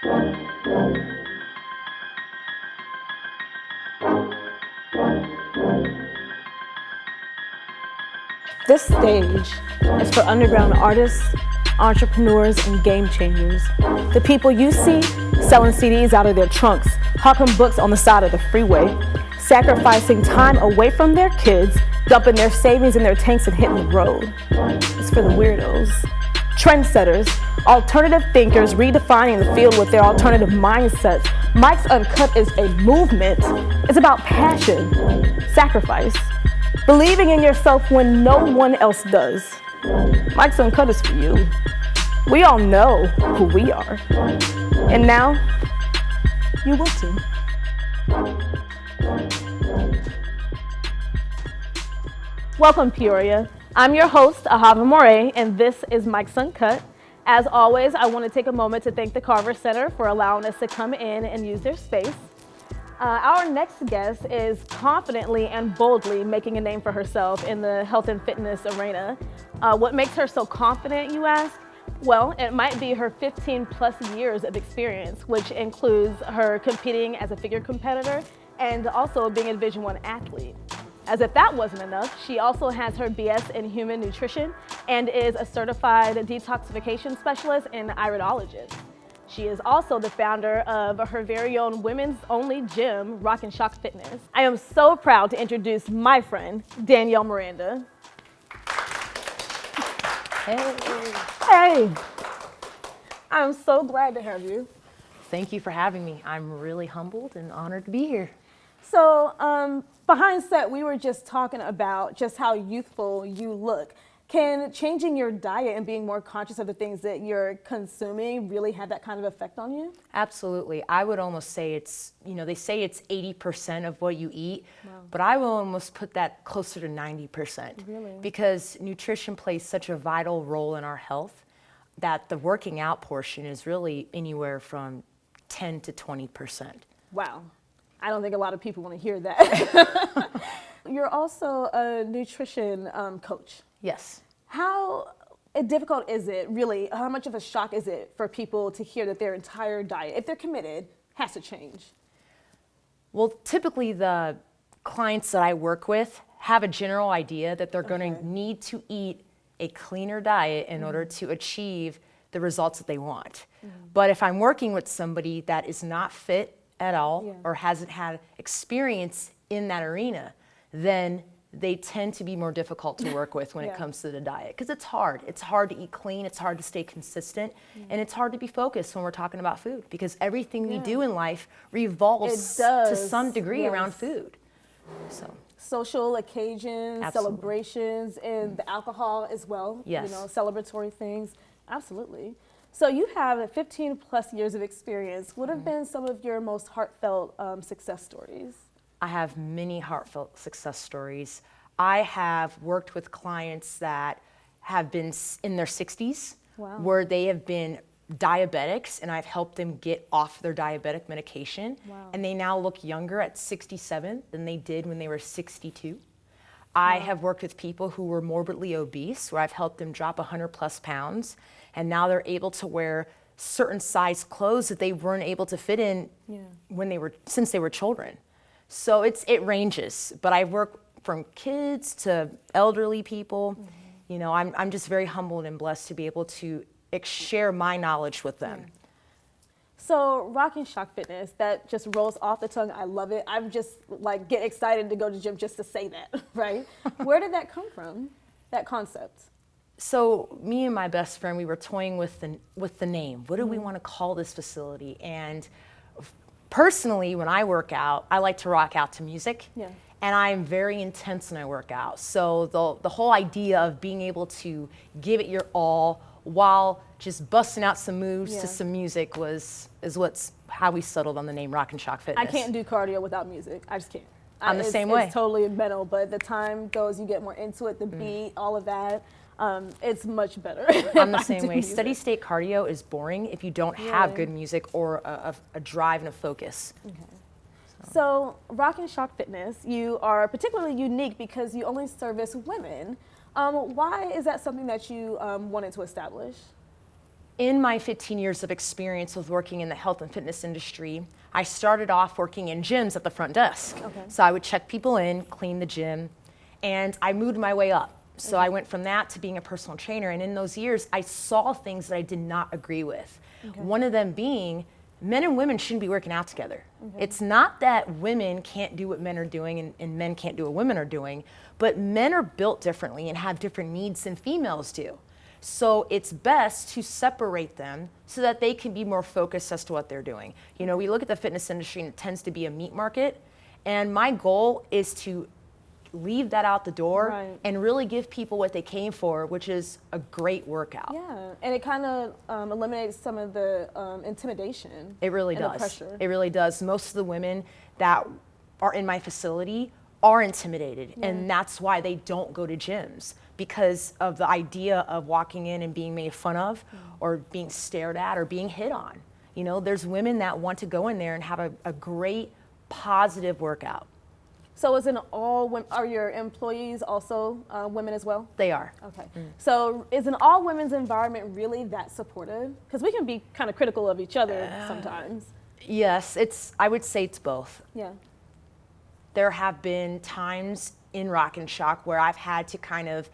This stage is for underground artists, entrepreneurs, and game changers. The people you see selling CDs out of their trunks, hawking books on the side of the freeway, sacrificing time away from their kids, dumping their savings in their tanks and hitting the road. It's for the weirdos. Trendsetters, alternative thinkers redefining the field with their alternative mindsets. Mike's Uncut is a movement. It's about passion, sacrifice, believing in yourself when no one else does. Mike's Uncut is for you. We all know who we are. And now, you will too. Welcome, Peoria. I'm your host, Ahavah Mauré, and this is Mike's Uncut. As always, I want to take a moment to thank the Carver Center for allowing us to come in and use their space. Our next guest is confidently and boldly making a name for herself in the health and fitness arena. What makes her so confident, you ask? Well, it might be her 15 plus years of experience, which includes her competing as a figure competitor and also being a Division I athlete. As if that wasn't enough, she also has her BS in human nutrition and is a certified detoxification specialist and Iridologist. She is also the founder of her very own women's only gym, Rock and Shock Fitness. I am so proud to introduce my friend, Danielle Miranda. Hey. Hey, I'm so glad to have you. Thank you for having me. I'm really humbled and honored to be here. So behind set, we were just talking about just how youthful you look. Can changing your diet and being more conscious of the things that you're consuming really have that kind of effect on you? Absolutely. I would almost say it's, they say it's 80% of what you eat, Wow. but I will almost put that closer to 90%. Really? Because nutrition plays such a vital role in our health that the working out portion is really anywhere from 10 to 20%. Wow. I don't think a lot of people want to hear that. You're also a nutrition coach. Yes. How difficult is it, really? How much of a shock is it for people to hear that their entire diet, if they're committed, has to change? Well, typically the clients that I work with have a general idea that they're going to need to eat a cleaner diet in order to achieve the results that they want. But if I'm working with somebody that is not fit at all or hasn't had experience in that arena, then they tend to be more difficult to work with when it comes to the diet, because it's hard. It's hard to eat clean, it's hard to stay consistent, and it's hard to be focused when we're talking about food, because everything we do in life revolves to some degree around food. So social occasions, celebrations, and the alcohol as well. Yes. Celebratory things. Absolutely. So you have 15 plus years of experience. What have been some of your most heartfelt success stories? I have many heartfelt success stories. I have worked with clients that have been in their 60s, where they have been diabetics, and I've helped them get off their diabetic medication. And they now look younger at 67 than they did when they were 62. I have worked with people who were morbidly obese, where I've helped them drop 100 plus pounds, and now they're able to wear certain size clothes that they weren't able to fit in since they were children. So it ranges, but I work from kids to elderly people. I'm just very humbled and blessed to be able to share my knowledge with them. So Rock and Shock Fitness, that just rolls off the tongue. I love it. I'm just get excited to go to the gym just to say that, right? Where did that come from, that concept? So me and my best friend, we were toying with the name. What do we want to call this facility? And personally, when I work out, I like to rock out to music, and I'm very intense when I work out. So the whole idea of being able to give it your all while just busting out some moves to some music is how we settled on the name Rock and Shock Fitness. I can't do cardio without music. I just can't. I'm the same way. It's totally mental, but the time goes, you get more into it, the beat, all of that. It's much better. I'm the same way. Steady state cardio is boring if you don't have good music or a drive and a focus. So Rock and Shock Fitness, you are particularly unique because you only service women. Why is that something that you wanted to establish? In my 15 years of experience with working in the health and fitness industry, I started off working in gyms at the front desk. Okay. So I would check people in, clean the gym, and I moved my way up. So I went from that to being a personal trainer, and in those years, I saw things that I did not agree with. One of them being, men and women shouldn't be working out together. It's not that women can't do what men are doing and men can't do what women are doing, but men are built differently and have different needs than females do. So it's best to separate them so that they can be more focused as to what they're doing. You know, we look at the fitness industry and it tends to be a meat market, and my goal is to leave that out the door and really give people what they came for, which is a great workout. Yeah, and it kind of eliminates some of the intimidation. It really and does. The pressure. It really does. Most of the women that are in my facility are intimidated, and that's why they don't go to gyms, because of the idea of walking in and being made fun of or being stared at or being hit on. You know, there's women that want to go in there and have a great positive workout. So is it all women, are your employees also women as well? They are. Okay. So is an all women's environment really that supportive? Because we can be kind of critical of each other sometimes. Yes, I would say it's both. Yeah. There have been times in Rock and Shock where I've had to kind of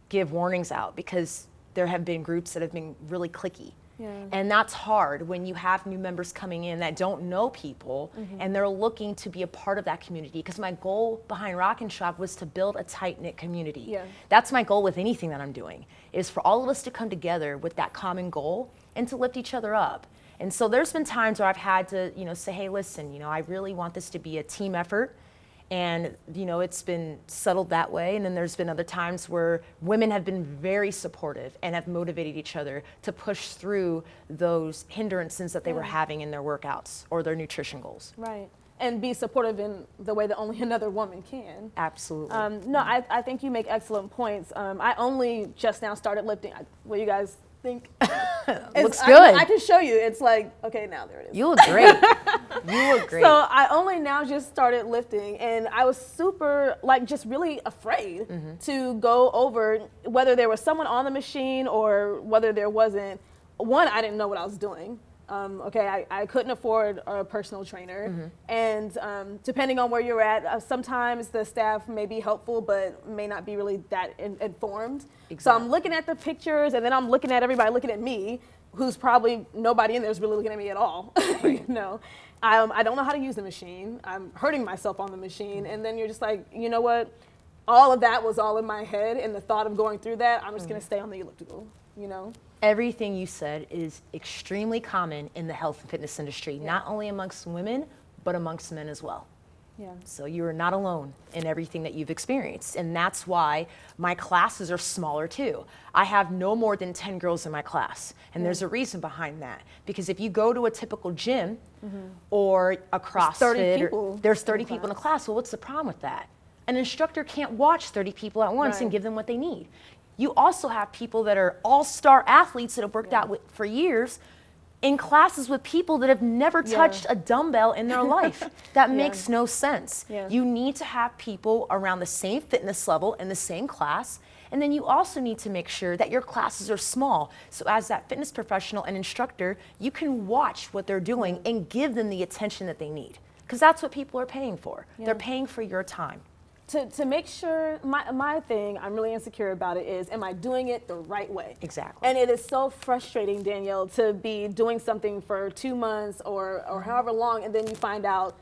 give warnings out because there have been groups that have been really cliquey. Yeah. And that's hard when you have new members coming in that don't know people and they're looking to be a part of that community. Because my goal behind Rock and Shock was to build a tight-knit community. Yeah. That's my goal with anything that I'm doing, is for all of us to come together with that common goal and to lift each other up. And so there's been times where I've had to, say, hey, listen, I really want this to be a team effort. And, it's been settled that way. And then there's been other times where women have been very supportive and have motivated each other to push through those hindrances that they were having in their workouts or their nutrition goals. Right. And be supportive in the way that only another woman can. Absolutely. No, I think you make excellent points. I only just now started lifting. What do you guys think? Looks good. I can show you. It's like, okay, now there it is. You look great. You look great. So I only now just started lifting, and I was super, just really afraid to go over whether there was someone on the machine or whether there wasn't. One, I didn't know what I was doing. I couldn't afford a personal trainer. And depending on where you're at, sometimes the staff may be helpful, but may not be really that informed. Exactly. So I'm looking at the pictures, and then I'm looking at everybody looking at me, who's probably nobody in there is really looking at me at all. I don't know how to use the machine. I'm hurting myself on the machine. And then you're just like, you know what? All of that was all in my head, and the thought of going through that, I'm just going to stay on the elliptical, Everything you said is extremely common in the health and fitness industry, not only amongst women, but amongst men as well. Yeah. So you are not alone in everything that you've experienced. And that's why my classes are smaller too. I have no more than 10 girls in my class. And there's a reason behind that. Because if you go to a typical gym or a CrossFit, there's 30 people in a class. Well, what's the problem with that? An instructor can't watch 30 people at once and give them what they need. You also have people that are all-star athletes that have worked out for years in classes with people that have never touched a dumbbell in their life. That makes no sense. Yeah. You need to have people around the same fitness level in the same class, and then you also need to make sure that your classes are small. So as that fitness professional and instructor, you can watch what they're doing and give them the attention that they need. Because that's what people are paying for. They're paying for your time. To make sure, my thing, I'm really insecure about it, is am I doing it the right way? Exactly. And it is so frustrating, Danielle, to be doing something for 2 months or however long, and then you find out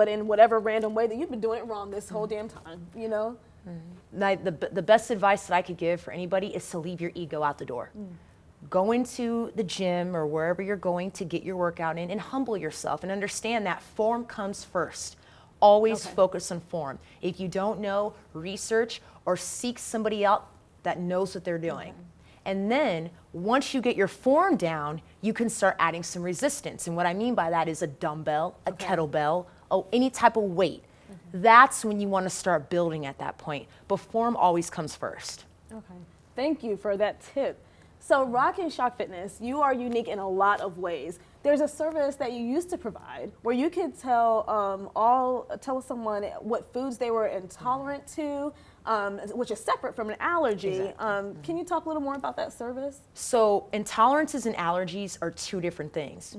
in whatever random way that you've been doing it wrong this whole damn time, The best advice that I could give for anybody is to leave your ego out the door. Go into the gym or wherever you're going to get your workout in and humble yourself and understand that form comes first. Always focus on form. If you don't know, research or seek somebody out that knows what they're doing. And then once you get your form down, you can start adding some resistance. And what I mean by that is a dumbbell, a kettlebell, any type of weight. That's when you want to start building at that point. But form always comes first. Okay. Thank you for that tip. So Rock and Shock Fitness, you are unique in a lot of ways. There's a service that you used to provide where you could tell someone what foods they were intolerant to, which is separate from an allergy. Exactly. Can you talk a little more about that service? So intolerances and allergies are two different things.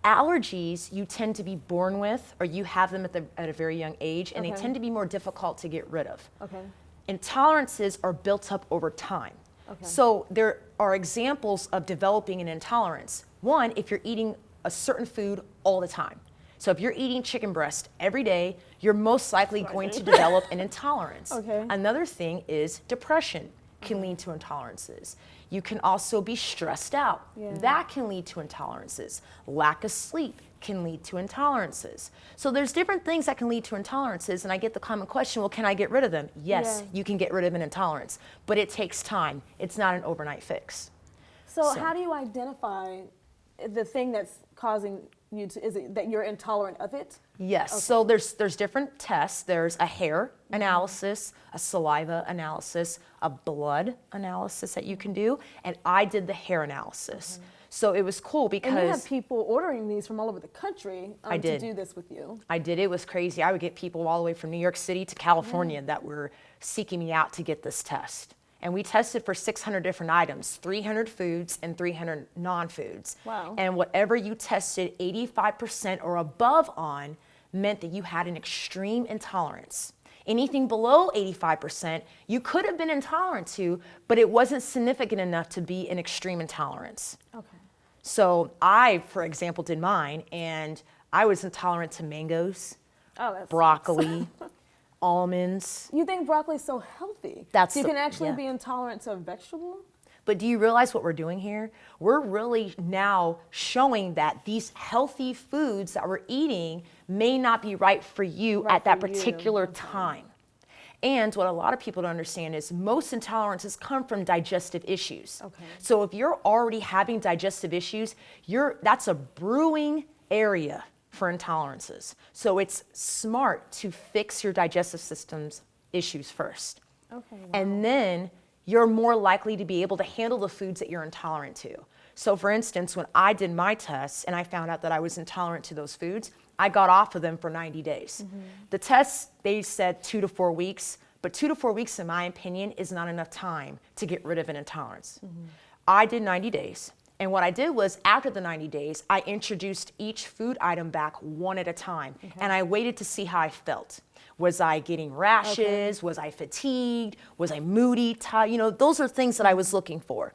Allergies you tend to be born with, or you have them at a very young age, and they tend to be more difficult to get rid of. Okay. Intolerances are built up over time. Okay. So there are examples of developing an intolerance. One, if you're eating a certain food all the time. So if you're eating chicken breast every day, you're most likely going to develop an intolerance. Okay. Another thing is depression can lead to intolerances. You can also be stressed out. Yeah. That can lead to intolerances. Lack of sleep can lead to intolerances. So there's different things that can lead to intolerances, and I get the common question, well, can I get rid of them? Yes, Yeah. you can get rid of an intolerance, but it takes time. It's not an overnight fix. So how do you identify the thing that's causing you to, is it that you're intolerant of it? Yes, Okay. so there's different tests. There's a hair analysis, a saliva analysis, a blood analysis that you can do, and I did the hair analysis. So it was cool because And you have people ordering these from all over the country I did. to do this with you. I did. It was crazy. I would get people all the way from New York City to California that were seeking me out to get this test. And we tested for 600 different items, 300 foods and 300 non-foods. Wow. And whatever you tested 85% or above on meant that you had an extreme intolerance. Anything below 85%, you could have been intolerant to, but it wasn't significant enough to be an extreme intolerance. Okay. So I, for example, did mine, and I was intolerant to mangoes, Oh, that's broccoli, almonds. You think broccoli's so healthy? That's so you the- can actually yeah. be intolerant to a vegetable? But do you realize what we're doing here? We're really now showing that these healthy foods that we're eating may not be right for you Right at that for you. particular Okay. time. And what a lot of people don't understand is most intolerances come from digestive issues. Okay. So if you're already having digestive issues, that's a brewing area for intolerances. So it's smart to fix your digestive system's issues first. Okay. Wow. And then you're more likely to be able to handle the foods that you're intolerant to. So for instance, when I did my tests and I found out that I was intolerant to those foods, I got off of them for 90 days. The tests, they said 2 to 4 weeks, but 2 to 4 weeks, in my opinion, is not enough time to get rid of an intolerance. I did 90 days. And what I did was, after the 90 days, I introduced each food item back one at a time. And I waited to see how I felt. Was I getting rashes? Was I fatigued? Was I moody, tired? You know, those are things that I was looking for.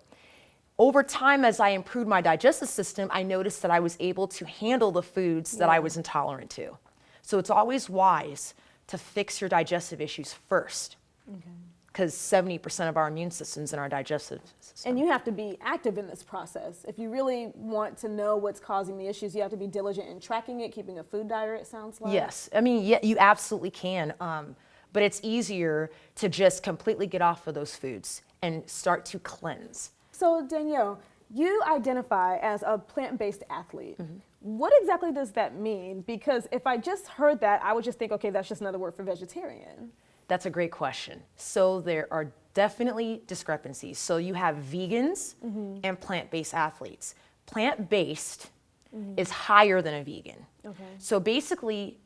Over time, as I improved my digestive system, I noticed that I was able to handle the foods that I was intolerant to. So it's always wise to fix your digestive issues first, because 70% of our immune system's in our digestive system. And you have to be active in this process. If you really want to know what's causing the issues, you have to be diligent in tracking it, keeping a food diary, it sounds like. Yes, I mean, yeah, you absolutely can, but it's easier to just completely get off of those foods and start to cleanse. So Danielle, you identify as a plant-based athlete. What exactly does that mean? Because if I just heard that, I would just think, okay, that's just another word for vegetarian. That's a great question. So there are definitely discrepancies. So you have vegans and plant-based athletes. Plant-based is higher than a vegan. Okay. So basically,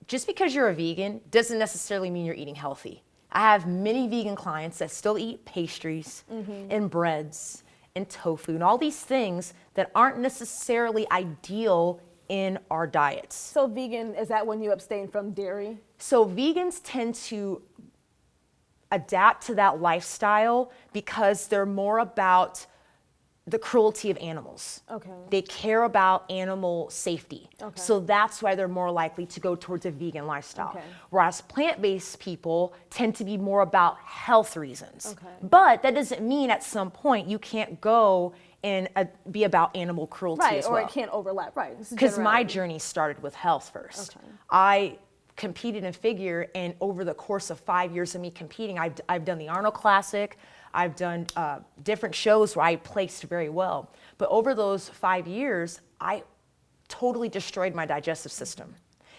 just because you're a vegan doesn't necessarily mean you're eating healthy. I have many vegan clients that still eat pastries and breads and tofu and all these things that aren't necessarily ideal in our diets. So vegan, is that when you abstain from dairy? So vegans tend to adapt to that lifestyle because they're more about the cruelty of animals. Okay. They care about animal safety. Okay. So that's why they're more likely to go towards a vegan lifestyle. Okay. Whereas plant-based people tend to be more about health reasons. Okay. But that doesn't mean at some point you can't go and be about animal cruelty Right, as or well. it can't overlap, right. This is Because my generality. journey started with health first. Okay. I competed in figure, and over the course of 5 years of me competing, I've done the Arnold Classic, I've done different shows where I placed very well. But over those 5 years, I totally destroyed my digestive system.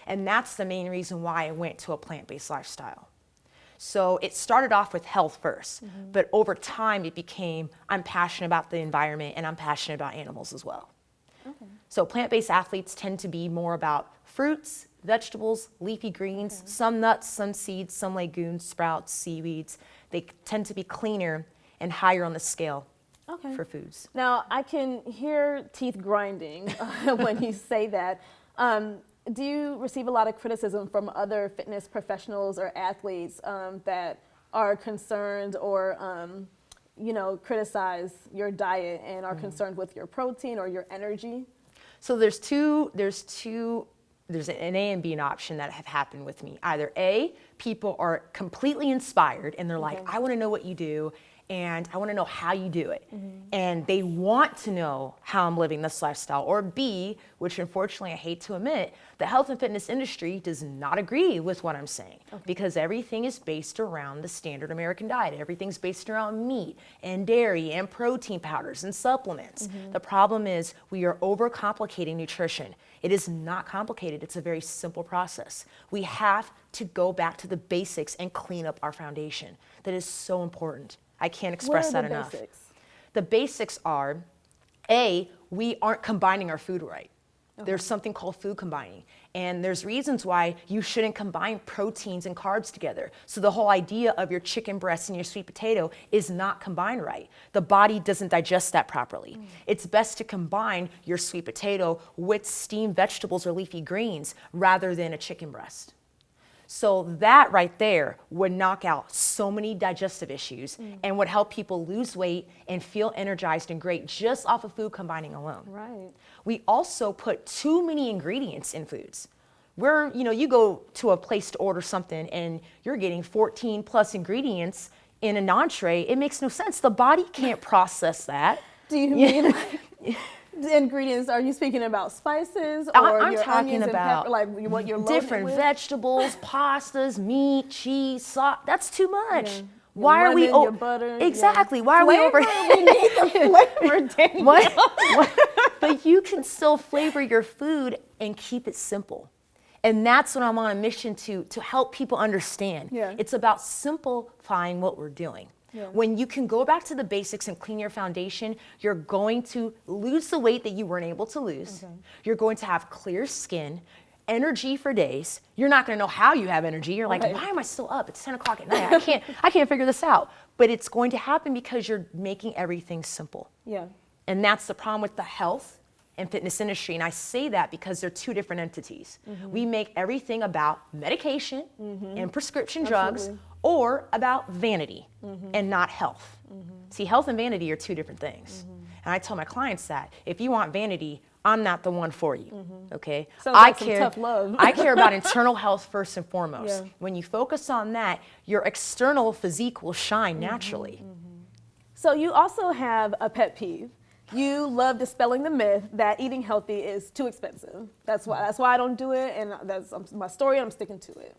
And that's the main reason why I went to a plant-based lifestyle. So it started off with health first, but over time it became, I'm passionate about the environment and I'm passionate about animals as well. Okay. So plant-based athletes tend to be more about fruits, vegetables, leafy greens, some nuts, some seeds, some legumes, sprouts, seaweeds. They tend to be cleaner and higher on the scale for foods. Now, I can hear teeth grinding when you say that. Do you receive a lot of criticism from other fitness professionals or athletes that are concerned or, criticize your diet and are concerned with your protein or your energy? So there's an A and B option that have happened with me. Either A, people are completely inspired and they're like, I want to know what you do and I want to know how you do it. And they want to know how I'm living this lifestyle. Or B, which unfortunately I hate to admit, the health and fitness industry does not agree with what I'm saying because everything is based around the standard American diet. Everything's based around meat and dairy and protein powders and supplements. The problem is we are overcomplicating nutrition. It is not complicated. It's a very simple process. We have to go back to the basics and clean up our foundation. That is so important. I can't express that enough. Basics? The basics are, A, we aren't combining our food right. There's something called food combining. And there's reasons why you shouldn't combine proteins and carbs together. So the whole idea of your chicken breast and your sweet potato is not combined right. The body doesn't digest that properly. It's best to combine your sweet potato with steamed vegetables or leafy greens rather than a chicken breast. So that right there would knock out so many digestive issues and would help people lose weight and feel energized and great just off of food combining alone. Right. We also put too many ingredients in foods. Where, you go to a place to order something and you're getting 14 plus ingredients in an entree, it makes no sense. The body can't process that. Do you mean the ingredients? Are you speaking about spices or I'm your talking onions about and pepper, like what you're loaded different with? vegetables, pastas, meat, cheese, sauce. That's too much. Yeah. Why are we your butter? exactly? Why are we over? We need the flavor, Danielle. What? But you can still flavor your food and keep it simple. And that's what I'm on a mission to help people understand. Yeah. It's about simplifying what we're doing. Yeah. When you can go back to the basics and clean your foundation, you're going to lose the weight that you weren't able to lose. You're going to have clear skin, energy for days. You're not going to know how you have energy. You're like, why am I still up? It's 10 o'clock at night. I can't figure this out. But it's going to happen because you're making everything simple. Yeah. And that's the problem with the health and fitness industry. And I say that because they're two different entities. We make everything about medication and prescription drugs or about vanity and not health. See, health and vanity are two different things. And I tell my clients that if you want vanity, I'm not the one for you. Okay? Sounds like some tough love. I care about internal health first and foremost. When you focus on that, your external physique will shine naturally. So you also have a pet peeve. You love dispelling the myth that eating healthy is too expensive. That's why I don't do it, and that's my story, and I'm sticking to it.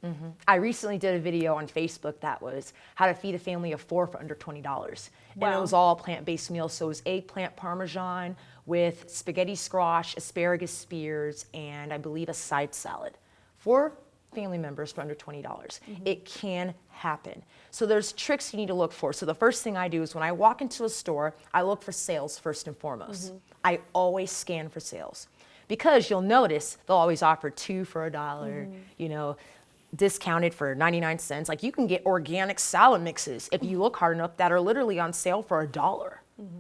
I recently did a video on Facebook that was how to feed a family of 4 for under $20. And it was all plant-based meals, so it was eggplant parmesan with spaghetti squash, asparagus spears, and I believe a side salad. 4 family members for under $20. It can happen. So there's tricks you need to look for. So the first thing I do is when I walk into a store, I look for sales first and foremost. I always scan for sales because you'll notice they'll always offer 2 for $1, discounted for 99 cents. Like you can get organic salad mixes if you look hard enough that are literally on sale for $1.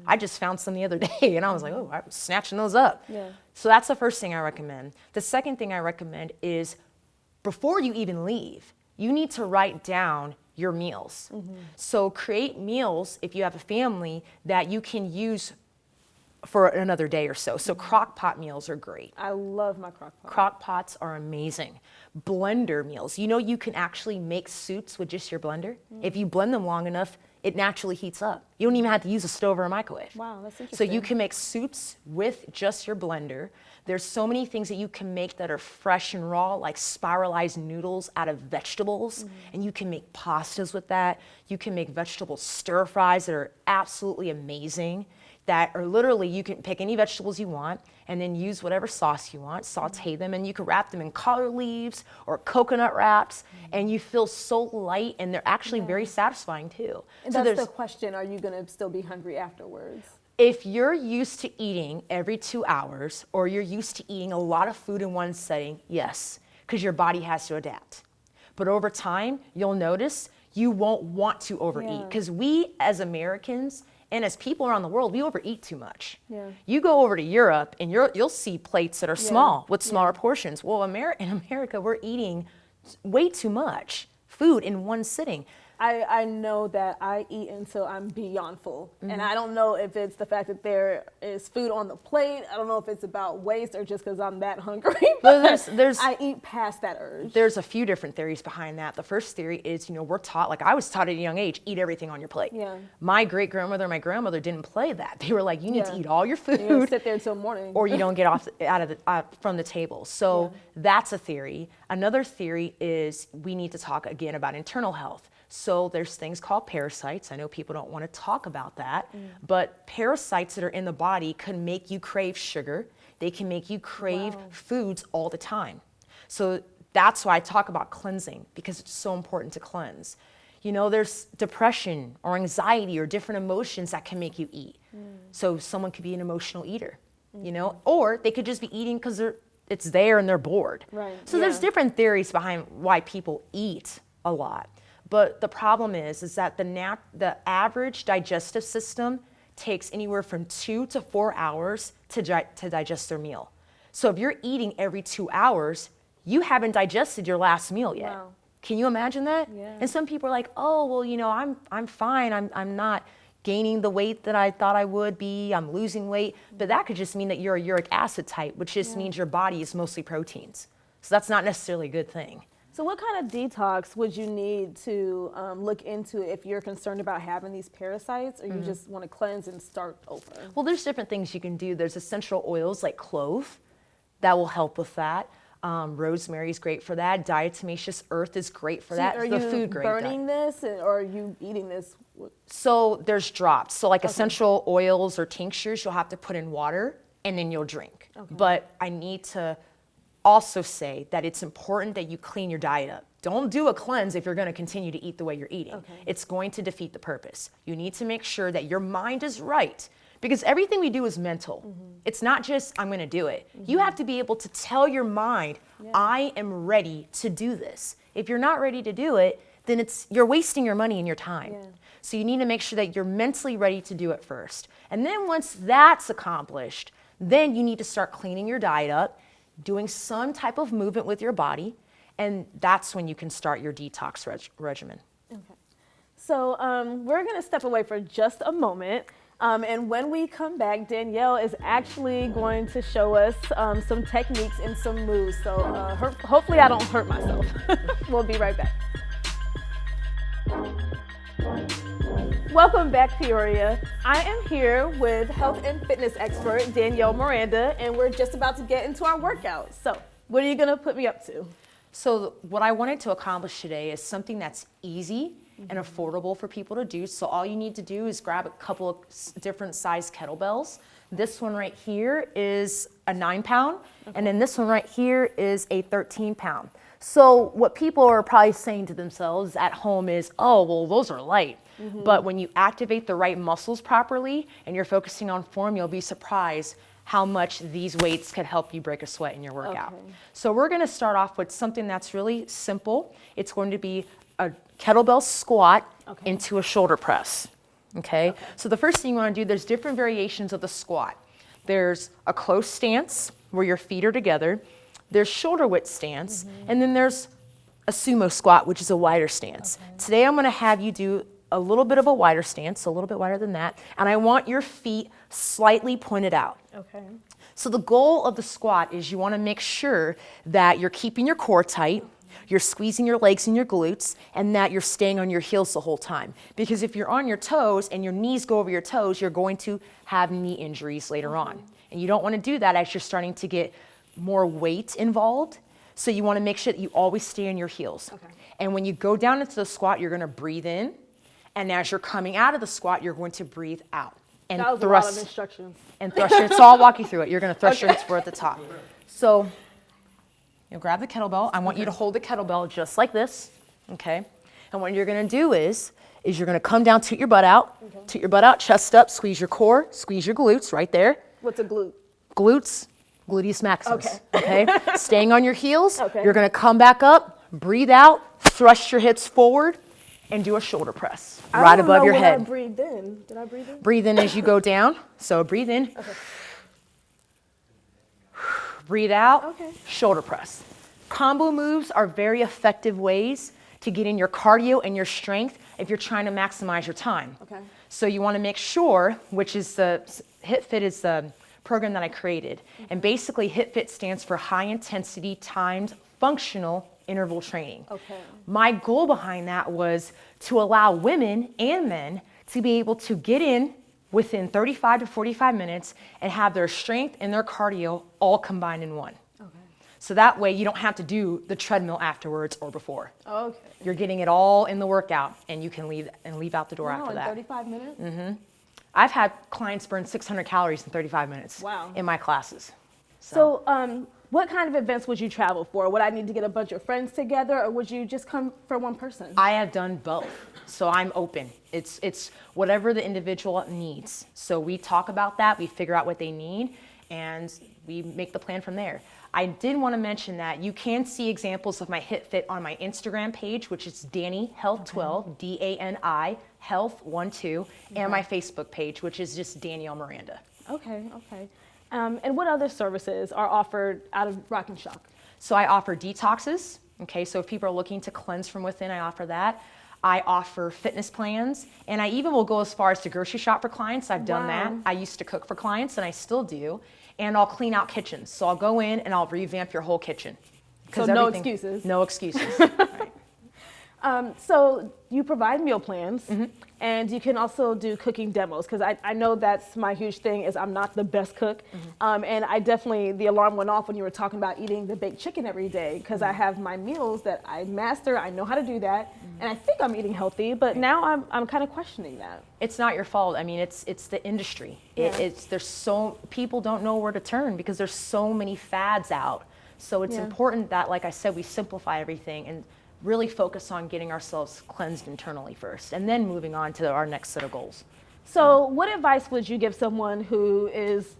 I just found some the other day and I was like, oh, I was snatching those up. So that's the first thing I recommend. The second thing I recommend is before you even leave, you need to write down your meals. So create meals, if you have a family, that you can use for another day or so. So crock pot meals are great. I love my crock pot. Crock pots are amazing. Blender meals. You can actually make soups with just your blender. If you blend them long enough, it naturally heats up. You don't even have to use a stove or a microwave. Wow, that's interesting. So you can make soups with just your blender. There's so many things that you can make that are fresh and raw, like spiralized noodles out of vegetables. And you can make pastas with that. You can make vegetable stir fries that are absolutely amazing. That are literally, you can pick any vegetables you want and then use whatever sauce you want, saute them, and you can wrap them in collard leaves or coconut wraps, and you feel so light, and they're actually very satisfying too. And so that's the question, are you gonna still be hungry afterwards? If you're used to eating every 2 hours, or you're used to eating a lot of food in one setting, yes. because your body has to adapt. But over time, you'll notice you won't want to overeat, because we as Americans and as people around the world, we overeat too much. You go over to Europe and you'll see plates that are small with smaller portions. Well, in America, we're eating way too much food in one sitting. I know that I eat until I'm beyond full. And I don't know if it's the fact that there is food on the plate. I don't know if it's about waste or just because I'm that hungry. Well, I eat past that urge. There's a few different theories behind that. The first theory is, we're taught, like I was taught at a young age, eat everything on your plate. My great-grandmother and my grandmother didn't play that. They were like, you need to eat all your food. You sit there until morning. Or you don't get from the table. So that's a theory. Another theory is we need to talk again about internal health. So there's things called parasites. I know people don't want to talk about that, but parasites that are in the body can make you crave sugar. They can make you crave foods all the time. So that's why I talk about cleansing, because it's so important to cleanse. There's depression or anxiety or different emotions that can make you eat. So someone could be an emotional eater, or they could just be eating because it's there and they're bored. So there's different theories behind why people eat a lot. But the problem is that the average digestive system takes anywhere from 2 to 4 hours to digest their meal. So if you're eating every 2 hours, you haven't digested your last meal yet. Can you imagine that? And some people are like, oh, well, I'm fine. I'm not gaining the weight that I thought I would be. I'm losing weight. But that could just mean that you're a uric acid type, which just means your body is mostly proteins. So that's not necessarily a good thing. So what kind of detox would you need to look into if you're concerned about having these parasites, or you just want to cleanse and start over? Well, there's different things you can do. There's essential oils like clove that will help with that. Rosemary is great for that. Diatomaceous earth is great for that. Are you burning this, or are you eating this? So there's drops. So like essential oils or tinctures, you'll have to put in water and then you'll drink. But I need to also say that it's important that you clean your diet up. Don't do a cleanse if you're going to continue to eat the way you're eating. It's going to defeat the purpose. You need to make sure that your mind is right, because everything we do is mental. It's not just, I'm going to do it. You have to be able to tell your mind, I am ready to do this. If you're not ready to do it, then you're wasting your money and your time. So you need to make sure that you're mentally ready to do it first. And then once that's accomplished, then you need to start cleaning your diet up, doing some type of movement with your body, and that's when you can start your detox regimen. So we're going to step away for just a moment, and when we come back, Danielle is actually going to show us some techniques and some moves. So hopefully I don't hurt myself. We'll be right back. Welcome back, Peoria. I am here with health and fitness expert Danielle Miranda, and we're just about to get into our workout. So what are you going to put me up to? So what I wanted to accomplish today is something that's easy and affordable for people to do. So all you need to do is grab a couple of different size kettlebells. This one right here is a 9-pound, and then this one right here is a 13-pound. So what people are probably saying to themselves at home is, oh, well, those are light. But when you activate the right muscles properly and you're focusing on form, you'll be surprised how much these weights could help you break a sweat in your workout. So we're going to start off with something that's really simple. It's going to be a kettlebell squat into a shoulder press. So the first thing you want to do, there's different variations of the squat. There's a close stance where your feet are together. There's shoulder width stance, and then there's a sumo squat, which is a wider stance. Today I'm going to have you do a little bit of a wider stance, so a little bit wider than that, and I want your feet slightly pointed out. So the goal of the squat is you want to make sure that you're keeping your core tight, you're squeezing your legs and your glutes, and that you're staying on your heels the whole time. Because if you're on your toes and your knees go over your toes, you're going to have knee injuries later on. And you don't want to do that as you're starting to get more weight involved. So you want to make sure that you always stay on your heels. And when you go down into the squat, you're going to breathe in. And as you're coming out of the squat, you're going to breathe out. And that was thrust, a lot of instructions. And thrust your, so I'll walk you through it. You're going to thrust your hips forward at the top. So you'll grab the kettlebell. I want you to hold the kettlebell just like this, And what you're going to do is you're going to come down, toot your butt out, toot your butt out, chest up, squeeze your core, squeeze your glutes right there. What's a glute? Glutes, gluteus maximus. Okay. Staying on your heels. Okay. You're going to come back up, breathe out, thrust your hips forward, and do a shoulder press right above your head. I breathed in. Did I breathe in? Breathe in as you go down. So breathe in. Okay. Breathe out. Okay. Shoulder press. Combo moves are very effective ways to get in your cardio and your strength if you're trying to maximize your time. Okay. So you want to make sure, which is the HitFit is the program that I created. And basically HitFit stands for high intensity timed functional interval training. Okay. My goal behind that was to allow women and men to be able to get in within 35 to 45 minutes and have their strength and their cardio all combined in one. Okay. So that way you don't have to do the treadmill afterwards or before. Okay. You're getting it all in the workout and you can leave out the door Wow, after in that. 35 minutes? Mm-hmm. I've had clients burn 600 calories in 35 minutes. Wow. In my classes. So what kind of events would you travel for? Would I need to get a bunch of friends together, or would you just come for one person? I have done both, so I'm open. It's whatever the individual needs. So we talk about that, we figure out what they need, and we make the plan from there. I did want to mention that you can see examples of my HitFit on my Instagram page, which is Dani Health 12, D-A-N-I Health 12, and my Facebook page, which is just Danielle Miranda. Okay. And what other services are offered out of Rock and Shock? So I offer detoxes. Okay, so if people are looking to cleanse from within, I offer that. I offer fitness plans, and I even will go as far as to grocery shop for clients. I've done that. I used to cook for clients, and I still do. And I'll clean out kitchens. So I'll go in and I'll revamp your whole kitchen. So no excuses. No excuses. Right. So you provide meal plans, and you can also do cooking demos, because I know that's my huge thing is I'm not the best cook. And I definitely, the alarm went off when you were talking about eating the baked chicken every day, because I have my meals that I master, I know how to do that, and I think I'm eating healthy, but now I'm kind of questioning that. It's not your fault. I mean, it's the industry. Yeah. People don't know where to turn because there's so many fads out. So it's important that, like I said, we simplify everything and really focus on getting ourselves cleansed internally first, and then moving on to our next set of goals. So what advice would you give someone who is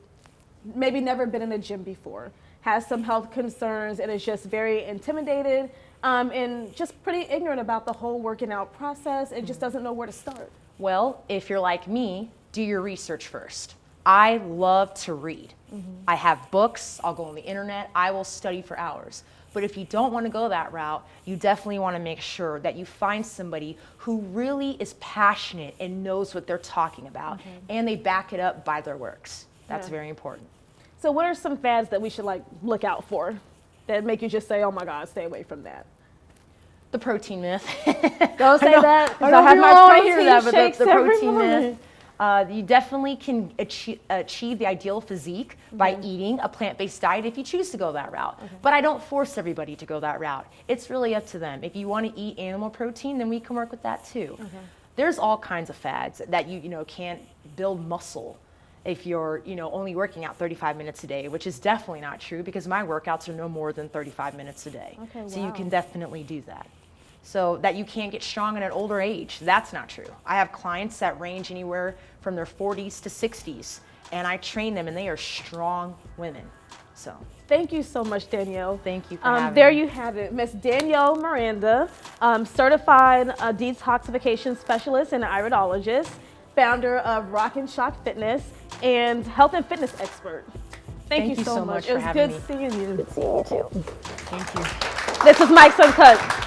maybe never been in a gym before, has some health concerns, and is just very intimidated and just pretty ignorant about the whole working out process and just doesn't know where to start? Well, if you're like me, do your research first. I love to read. I have books, I'll go on the internet, I will study for hours. But if you don't want to go that route, you definitely want to make sure that you find somebody who really is passionate and knows what they're talking about, and they back it up by their works. That's very important. So what are some fads that we should look out for that make you just say, oh my God, stay away from that? The protein myth. Don't say that. I don't want to hear that, but shakes the protein morning. myth. You definitely can achieve the ideal physique by eating a plant-based diet if you choose to go that route. But I don't force everybody to go that route. It's really up to them. If you want to eat animal protein, then we can work with that too. There's all kinds of fads that you can't build muscle if you're only working out 35 minutes a day, which is definitely not true because my workouts are no more than 35 minutes a day. So you can definitely do that. So that you can't get strong at an older age, that's not true. I have clients that range anywhere from their 40s to 60s, and I train them, and they are strong women. So thank you so much, Danielle. Thank you for having there me. you have it, Miss Danielle Miranda, certified detoxification specialist and Iridologist, founder of Rock and Shock Fitness, and health and fitness expert. Thank you so much. For it was having good me. seeing you. Good seeing you too. Thank you. This is Mike's Uncut.